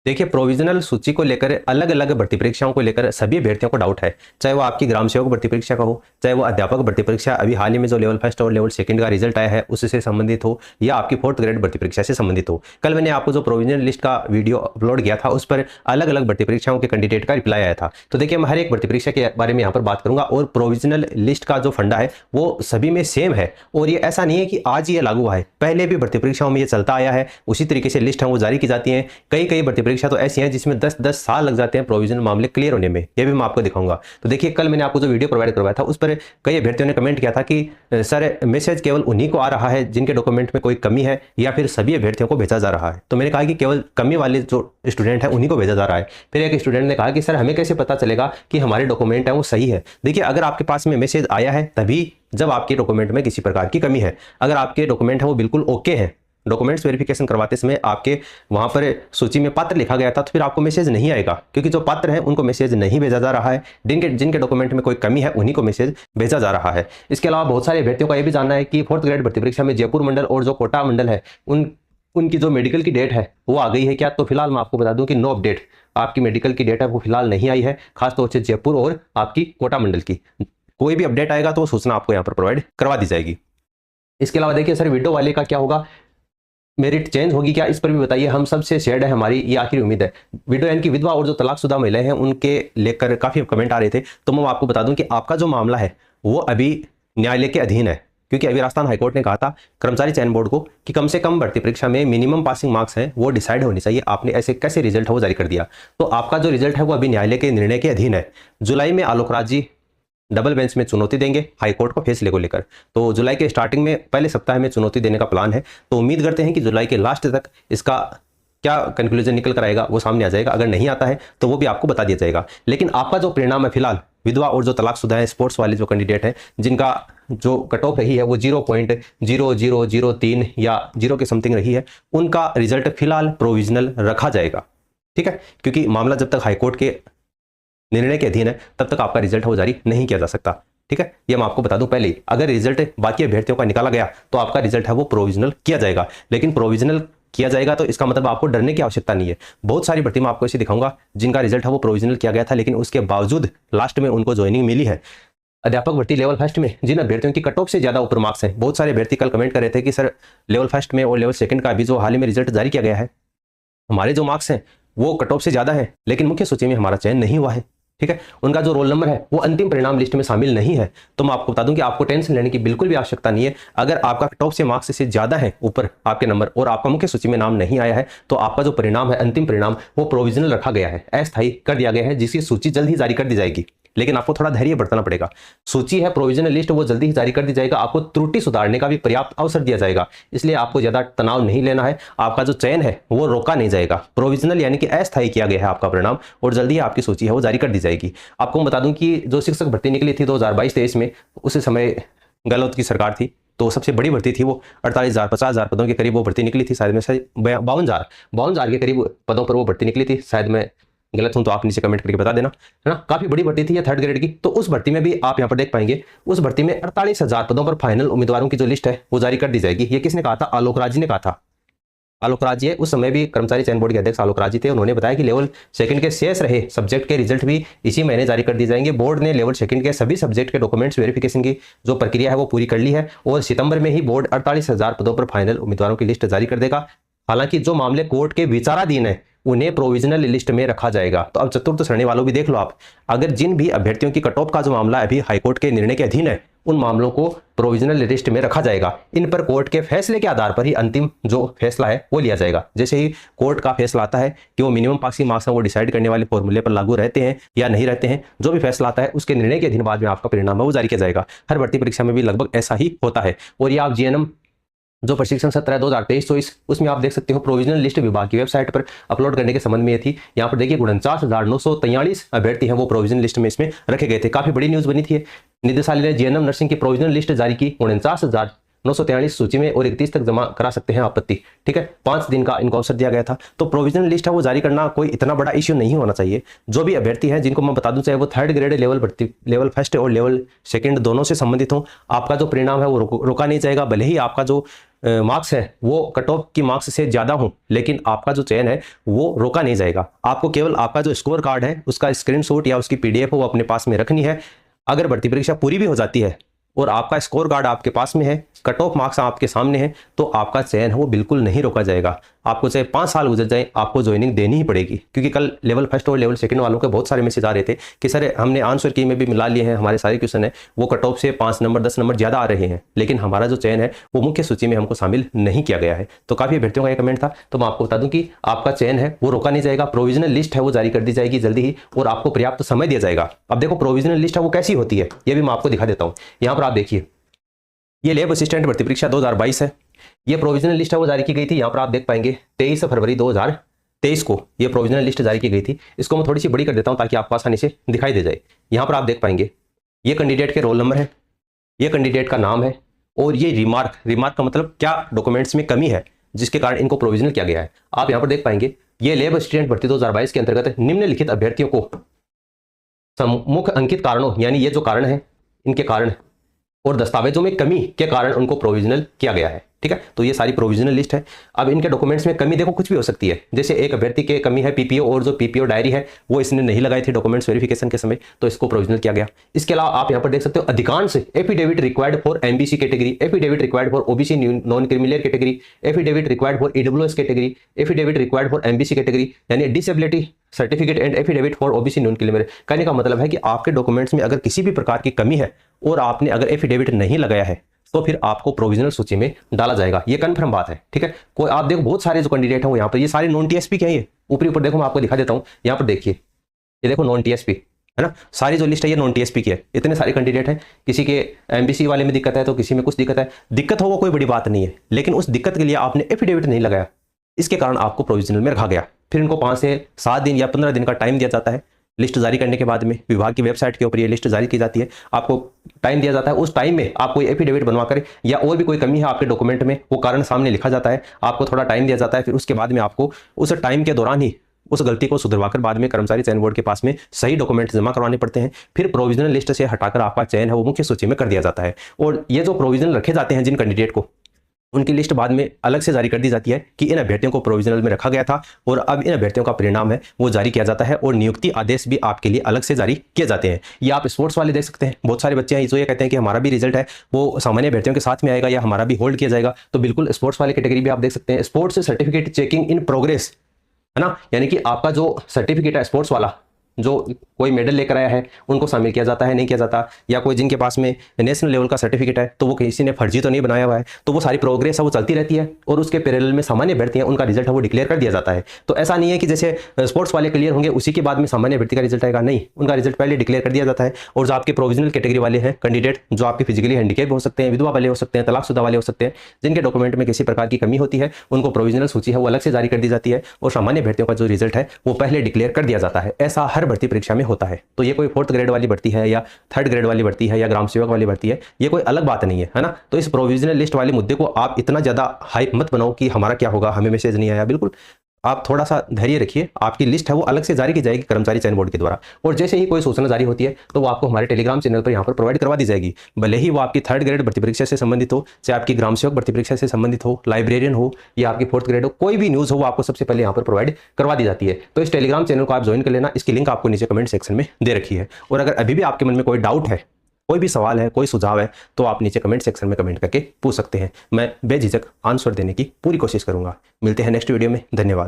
देखिए, प्रोविजनल सूची को लेकर अलग अलग भर्ती परीक्षाओं को लेकर सभी अभ्यर्थियों को डाउट है, चाहे वो आपकी ग्राम सेवक भर्ती परीक्षा का हो, चाहे वो अध्यापक भर्ती परीक्षा अभी हाल ही में जो लेवल फर्स्ट और लेवल सेकंड का रिजल्ट आया है उससे संबंधित हो, या आपकी 4th ग्रेड भर्ती परीक्षा से संबंधित हो। कल मैंने आपको जो प्रोविजनल लिस्ट का वीडियो अपलोड किया था उस पर अलग अलग भर्ती परीक्षाओं के कैंडिडेट का रिप्लाई आया था। तो देखिए, मैं हर एक भर्ती परीक्षा के बारे में यहाँ पर बात करूंगा और प्रोविजनल लिस्ट का जो फंडा है वो सभी में सेम है, और ये ऐसा नहीं है कि आज ये लागू हुआ है, पहले भी भर्ती परीक्षाओं में ये चलता आया है। उसी तरीके से लिस्ट है वो जारी की जाती है। कई भर्ती परीक्षा तो ऐसी हैं जिसमें 10-10 साल लग जाते हैं प्रोविजनल मामले क्लियर होने में, ये भी मैं आपको दिखाऊंगा। तो देखिए, कल मैंने आपको जो वीडियो प्रोवाइड करवाया था उस पर कई अभ्यर्थियों ने कमेंट किया था कि सर मैसेज केवल उन्हीं को आ रहा है जिनके डॉक्यूमेंट में कोई कमी है, या फिर सभी अभ्यर्थियों को भेजा जा रहा है। तो मैंने कहा कि केवल कमी वाले जो स्टूडेंट है उन्हीं को भेजा जा रहा है। फिर एक स्टूडेंट ने कहा कि सर हमें कैसे पता चलेगा कि हमारे डॉक्यूमेंट है वो सही है। देखिए, अगर आपके पास में मैसेज आया है तभी जब आपके डॉक्यूमेंट में किसी प्रकार की कमी है। अगर आपके डॉक्यूमेंट है वो बिल्कुल ओके है, डॉक्यूमेंट्स वेरिफिकेशन करवाते समय आपके वहां पर सूची में पात्र लिखा गया था, तो फिर आपको मैसेज नहीं आएगा, क्योंकि जो पात्र हैं उनको मैसेज नहीं भेजा जा रहा है। जिनके डॉक्यूमेंट में कोई कमी है उन्हीं को मैसेज भेजा जा रहा है। इसके अलावा बहुत सारे अभ्यर्थियों का यह भी जानना है कि 4th ग्रेड भर्ती परीक्षा में जयपुर मंडल और जो कोटा मंडल है उनकी जो मेडिकल की डेट है वो आ गई है क्या। तो फिलहाल मैं आपको बता दूं कि नो अपडेट, आपकी मेडिकल की डेट है वो फिलहाल नहीं आई है, खासतौर से जयपुर और आपकी कोटा मंडल की। कोई भी अपडेट आएगा तो वो सूचना आपको यहाँ पर प्रोवाइड करवा दी जाएगी। इसके अलावा देखिए सर, विडो वाले का क्या होगा, मेरिट चेंज होगी क्या, इस पर भी बताइए। हम सबसे शेयर्ड है हमारी ये आखिरी उम्मीद है। विडो यानी कि विधवा और जो तलाकशुदा महिलाएं हैं उनके लेकर काफी कमेंट आ रहे थे, तो मैं आपको बता दूं कि आपका जो मामला है वो अभी न्यायालय के अधीन है, क्योंकि अभी राजस्थान हाईकोर्ट ने कहा था कर्मचारी चयन बोर्ड को कि कम से कम भर्ती परीक्षा में मिनिमम पासिंग मार्क्स हैं वो डिसाइड होनी चाहिए। आपने ऐसे कैसे रिजल्ट है वो जारी कर दिया, तो आपका जो रिजल्ट है वो अभी न्यायालय के निर्णय के अधीन है। जुलाई में आलोक राज जी डबल बेंच में चुनौती देंगे हाईकोर्ट को फैसले को लेकर। तो जुलाई के स्टार्टिंग में पहले सप्ताह में चुनौती देने का प्लान है। तो उम्मीद करते हैं कि जुलाई के लास्ट तक इसका क्या कंक्लूजन निकल कर आएगा वो सामने आ जाएगा। अगर नहीं आता है तो वो भी आपको बता दिया जाएगा। लेकिन आपका जो परिणाम है फिलहाल, विधवा और जो तलाकशुदा है स्पोर्ट्स वाले जो कैंडिडेट हैं जिनका जो कट ऑफ रही है वो 0.0003 या 0 के समथिंग रही है, उनका रिजल्ट फिलहाल प्रोविजनल रखा जाएगा। ठीक है, क्योंकि मामला जब तक हाईकोर्ट के निर्णय के अधीन है तब तक आपका रिजल्ट वो जारी नहीं किया जा सकता। ठीक है, ये मैं आपको बता दूं पहले ही। अगर रिजल्ट बाकी अभ्यर्थियों का निकाला गया तो आपका रिजल्ट है वो प्रोविजनल किया जाएगा। लेकिन प्रोविजनल किया जाएगा तो इसका मतलब आपको डरने की आवश्यकता नहीं है। बहुत सारी भर्ती मैं आपको ऐसे दिखाऊंगा जिनका रिजल्ट है वो प्रोविजनल किया गया था, लेकिन उसके बावजूद लास्ट में उनको ज्वाइनिंग मिली है। अध्यापक भर्ती लेवल फर्स्ट में जिन अभ्यर्थियों की कट ऑफ से ज्यादा ऊपर मार्क्स हैं, बहुत सारे अभ्यर्थी कल कमेंट कर रहे थे कि सर लेवल फर्स्ट में और लेवल सेकंड का अभी जो हाल ही में रिजल्ट जारी किया गया है, हमारे जो मार्क्स हैं वो कट ऑफ से ज्यादा है, लेकिन मुख्य सूची में हमारा चयन नहीं हुआ है। ठीक है, उनका जो रोल नंबर है वो अंतिम परिणाम लिस्ट में शामिल नहीं है। तो मैं आपको बता दूं कि आपको टेंशन लेने की बिल्कुल भी आवश्यकता नहीं है। अगर आपका कट ऑफ से मार्क्स से ज्यादा है ऊपर आपके नंबर और आपका मुख्य सूची में नाम नहीं आया है, तो आपका जो परिणाम है अंतिम परिणाम वो प्रोविजनल रखा गया है, अस्थायी कर दिया गया है, जिसकी सूची जल्द ही जारी कर दी जाएगी। लेकिन आपको थोड़ा धैर्य बरतना पड़ेगा। सूची है प्रोविजनल लिस्ट वो जल्दी ही जारी कर दी जाएगा, आपको त्रुटि सुधारने का भी पर्याप्त अवसर दिया जाएगा, इसलिए आपको ज्यादा तनाव नहीं लेना है। आपका जो चयन है वो रोका नहीं जाएगा, प्रोविजनल यानी कि अस्थायी किया गया है आपका परिणाम, और जल्दी ही आपकी सूची है वो जारी कर दी जाएगी। आपको बता दूं कि जो शिक्षक भर्ती निकली थी 2022-23 में, उस समय गहलोत की सरकार थी, तो सबसे बड़ी भर्ती थी वो 48,000-50,000 पदों के करीब वो भर्ती निकली थी। शायद में 52,000 के करीब पदों पर वो भर्ती निकली थी। शायद मैं गलत हूं तो आप नीचे कमेंट करके बता देना, है ना। काफी बड़ी भर्ती थी ये 3rd ग्रेड की। तो उस भर्ती में भी आप यहाँ पर देख पाएंगे, उस भर्ती में 48,000 पदों पर फाइनल उम्मीदवारों की जो लिस्ट है वो जारी कर दी जाएगी। ये किसने कहा था? आलोक राज जी ने कहा था। आलोक राज जी उस समय भी कर्मचारी चयन बोर्ड के अध्यक्ष आलोक राज जी थे। उन्होंने बताया कि लेवल सेकंड के शेष रहे सब्जेक्ट के रिजल्ट भी इसी महीने जारी कर दिए जाएंगे। बोर्ड ने लेवल सेकंड के सभी सब्जेक्ट के डॉक्यूमेंट्स वेरिफिकेशन की जो प्रक्रिया है वो पूरी कर ली है, और सितंबर में ही बोर्ड 48,000 पदों पर फाइनल उम्मीदवारों की लिस्ट जारी कर देगा। हालांकि जो मामले कोर्ट के विचाराधीन है उन्हें प्रोविजनल लिस्ट में रखा जाएगा। तो अब चतुर्थ श्रेणी वालों भी देख लो आप, अगर जिन भी अभ्यर्थियों की कट ऑफ का जो मामला अभी हाईकोर्ट के निर्णय के अधीन है उन मामलों को प्रोविजनल लिस्ट में रखा जाएगा। इन पर कोर्ट के फैसले के आधार पर ही अंतिम जो फैसला है वो लिया जाएगा। जैसे ही कोर्ट का फैसला आता है कि वो मिनिमम पासिंग मार्क्स हैं वो डिसाइड करने वाले फॉर्मूले पर लागू रहते हैं या नहीं रहते हैं, जो भी फैसला आता है उसके निर्णय के अधीन बाद में आपका परिणाम है वो जारी किया जाएगा। हर भर्ती परीक्षा में भी लगभग ऐसा ही होता है। और ये आप जीएनएम जो प्रशिक्षण सत्र है 2023-24 उसमें आप देख सकते हो प्रोविजनल लिस्ट विभाग की वेबसाइट पर अपलोड करने के संबंध में ये थी। यहाँ पर देखिए 49,943 अभ्यर्थी हैं वो प्रोविजनल लिस्ट में इसमें रखे गए थे। काफी बड़ी न्यूज बनी थी। निदेशालय ने जीएनएम नर्सिंग की प्रोविजनल लिस्ट जारी की। 49,000 943 सूची में और 31 तक जमा करा सकते हैं आपत्ति। ठीक है, 5 दिन का इनको अवसर दिया गया था। तो प्रोविजनल लिस्ट है वो जारी करना कोई इतना बड़ा इश्यू नहीं होना चाहिए। जो भी अभ्यर्थी हैं जिनको मैं बता दूं, चाहे वो थर्ड ग्रेड लेवल भर्ती लेवल फर्स्ट और लेवल सेकंड दोनों से संबंधित हो, आपका जो परिणाम है वो रोका नहीं जाएगा। भले ही आपका जो मार्क्स है वो कट ऑफ की मार्क्स से ज़्यादा हो, लेकिन आपका जो चयन है वो रोका नहीं जाएगा। आपको केवल आपका जो स्कोर कार्ड है उसका स्क्रीनशॉट या उसकी PDF वो अपने पास में रखनी है। अगर भर्ती परीक्षा पूरी भी हो जाती है और आपका स्कोर कार्ड आपके पास में है, कट ऑफ मार्क्स आपके सामने है, तो आपका चयन है वो बिल्कुल नहीं रोका जाएगा। आपको चाहे 5 साल गुजर जाए, आपको ज्वाइनिंग देनी ही पड़ेगी। क्योंकि कल लेवल फर्स्ट और लेवल सेकंड वालों के बहुत सारे मैसेज आ रहे थे कि सर हमने आंसर की में भी मिला लिए हैं, हमारे सारे क्वेश्चन है वो कट ऑफ से 5 नंबर 10 नंबर ज़्यादा आ रहे हैं, लेकिन हमारा जो चयन है वो मुख्य सूची में हमको शामिल नहीं किया गया है। तो काफ़ी अभ्यर्थियों का ये कमेंट था। तो मैं आपको बता दूं कि आपका चयन है वो रोका नहीं जाएगा। प्रोविजनल लिस्ट है वो जारी कर दी जाएगी जल्दी ही, और आपको पर्याप्त समय दिया जाएगा। अब देखो प्रोविजनल लिस्ट है वो कैसी होती है, ये भी मैं आपको दिखा देता हूँ। यहाँ पर आप देखिए, ये लैब असिस्टेंट भर्ती परीक्षा 2022 है। ये प्रोविजनल लिस्ट है वो जारी की गई थी। यहाँ पर आप देख पाएंगे 23 फरवरी 2023 को ये प्रोविजनल लिस्ट जारी की गई थी। इसको मैं थोड़ी सी बड़ी कर देता हूँ ताकि आपको आसानी से दिखाई दे जाए। यहाँ पर आप देख पाएंगे ये कैंडिडेट के रोल नंबर है, ये कैंडिडेट का नाम है, और ये रिमार्क का मतलब क्या डॉक्यूमेंट्स में कमी है जिसके कारण इनको प्रोविजनल किया गया है। आप यहाँ पर देख पाएंगे ये लैब असिस्टेंट भर्ती 2022 के अंतर्गत निम्नलिखित अभ्यर्थियों को मुख्य अंकित कारणों, यानी ये जो कारण है इनके कारण और दस्तावेजों में कमी के कारण उनको प्रोविजनल किया गया है। ठीक है, तो ये सारी प्रोविजनल लिस्ट है। अब इनके डॉक्यूमेंट्स में कमी देखो कुछ भी हो सकती है। जैसे एक अभ्यर्थी के कमी है PPO, और जो PPO डायरी है वो इसने नहीं लगाई थी डॉक्यूमेंट्स वेरिफिकेशन के समय, तो इसको प्रोविजनल किया गया। इसके अलावा आप यहाँ पर देख सकते हो अधिकांश affidavit required for MBC category, affidavit required for OBC non criminal category, affidavit required for EWS category, affidavit required for MBC category, यानी disability certificate and affidavit for OBC non criminal. कहने का मतलब है कि आपके डॉक्यूमेंट्स में अगर किसी भी प्रकार की कमी है और आपने अगर एफिडेविट नहीं लगाया है तो फिर आपको प्रोविजनल सूची में डाला जाएगा। ये कन्फर्म बात है। ठीक है, कोई आप देखो बहुत सारे जो कैंडिडेट हैं वो यहाँ पर ये सारे नॉन TSP के हैं। ये ऊपरी ऊपर देखो, मैं आपको दिखा देता हूँ। यहाँ पर देखिए, ये देखो नॉन TSP है ना, सारी जो लिस्ट है ये नॉन TSP की है। इतने सारे कैंडिडेट हैं, किसी के MBC वाले में दिक्कत है तो किसी में कुछ दिक्कत है। दिक्कत हो वो कोई बड़ी बात नहीं है, लेकिन उस दिक्कत के लिए आपने एफिडेविट नहीं लगाया, इसके कारण आपको प्रोविजनल में रखा गया। फिर इनको 5 से 7 दिन या 15 दिन का टाइम दिया जाता है। लिस्ट जारी करने के बाद में विभाग की वेबसाइट के ऊपर ये लिस्ट जारी की जाती है, आपको टाइम दिया जाता है। उस टाइम में आप कोई एफिडेविट बनवा कर या और भी कोई कमी है आपके डॉक्यूमेंट में, वो कारण सामने लिखा जाता है, आपको थोड़ा टाइम दिया जाता है। फिर उसके बाद में आपको उस टाइम के दौरान ही उस गलती को सुधरवाकर बाद में कर्मचारी चयन बोर्ड के पास में सही डॉक्यूमेंट जमा करवाने पड़ते हैं। फिर प्रोविजनल लिस्ट से हटाकर आपका चयन है वो मुख्य सूची में कर दिया जाता है। और ये जो प्रोविजनल रखे जाते हैं जिन कैंडिडेट को, उनकी लिस्ट बाद में अलग से जारी कर दी जाती है कि इन अभ्यर्थियों को प्रोविजनल में रखा गया था और अब इन अभ्यर्थियों का परिणाम है वो जारी किया जाता है, और नियुक्ति आदेश भी आपके लिए अलग से जारी किए जाते हैं। ये आप स्पोर्ट्स वाले देख सकते हैं, बहुत सारे बच्चे हैं जो ये कहते हैं कि हमारा भी रिजल्ट है वो सामान्य अभ्यर्थियों के साथ में आएगा या हमारा भी होल्ड किया जाएगा। तो बिल्कुल स्पोर्ट्स वाले कैटेगरी भी आप देख सकते हैं। Sports certificate checking in progress है ना, यानी कि आपका जो सर्टिफिकेट है स्पोर्ट्स वाला, जो कोई मेडल लेकर आया है उनको शामिल किया जाता है, नहीं किया जाता, या कोई जिनके पास में नेशनल लेवल का सर्टिफिकेट है तो वो किसी ने फर्जी तो नहीं बनाया हुआ है, तो वो सारी प्रोग्रेस है वो चलती रहती है, और उसके पैरेलल में सामान्य अभ्यर्थी हैं उनका रिजल्ट है वो डिक्लेयर कर दिया जाता है। तो ऐसा नहीं है कि जैसे स्पोर्ट्स वाले क्लियर होंगे उसी के बाद में सामान्य अभ्यर्थी का रिजल्ट आएगा, नहीं, उनका रिजल्ट पहले डिक्लेयर कर दिया जाता है। और जो आपके प्रोविजनल कैटेगरी वाले हैं कैंडिडेट, जो आपके फिजिकली हैंडीकैप हो सकते हैं, विधवा वाले हो सकते हैं, तलाकशुदा वाले हो सकते हैं, जिनके डॉक्यूमेंट में किसी प्रकार की कमी होती है, उनको प्रोविजनल सूची है वो अलग से जारी कर दी जाती है, और सामान्य अभ्यर्थियों का जो रिजल्ट है वो पहले डिक्लेयर कर दिया जाता है। ऐसा हर भर्ती परीक्षा में होता है। तो ये कोई 4th ग्रेड वाली भर्ती है या 3rd ग्रेड वाली भर्ती है या ग्राम सेवक वाली भर्ती है, ये कोई अलग बात नहीं है ना। तो इस प्रोविजनल लिस्ट वाले मुद्दे को आप इतना ज़्यादा हाइप मत बनाओ कि हमारा क्या होगा, हमें मैसेज नहीं आया। बिल्कुल आप थोड़ा सा धैर्य रखिए, आपकी लिस्ट है वो अलग से जारी की जाएगी कर्मचारी चयन बोर्ड के द्वारा, और जैसे ही कोई सूचना जारी होती है तो वो आपको हमारे टेलीग्राम चैनल पर यहाँ पर प्रोवाइड करवा दी जाएगी। भले ही वो आपकी 3rd ग्रेड भर्ती परीक्षा से संबंधित हो, चाहे आपकी ग्राम सेवक भर्ती परीक्षा से संबंधित हो, लाइब्रेरियन हो, या आपकी 4th ग्रेड हो, कोई भी न्यूज़ हो वो आपको सबसे पहले यहाँ पर प्रोवाइड करवा दी जाती है। तो इस टेलीग्राम चैनल को आप ज्वाइन कर लेना, इसकी लिंक आपको नीचे कमेंट सेक्शन में दे रखी है। और अगर अभी भी आपके मन में कोई डाउट है, कोई भी सवाल है, कोई सुझाव है, तो आप नीचे कमेंट सेक्शन में कमेंट करके पूछ सकते हैं। मैं बेझिझक आंसर देने की पूरी कोशिश करूंगा। मिलते हैं नेक्स्ट वीडियो में। धन्यवाद।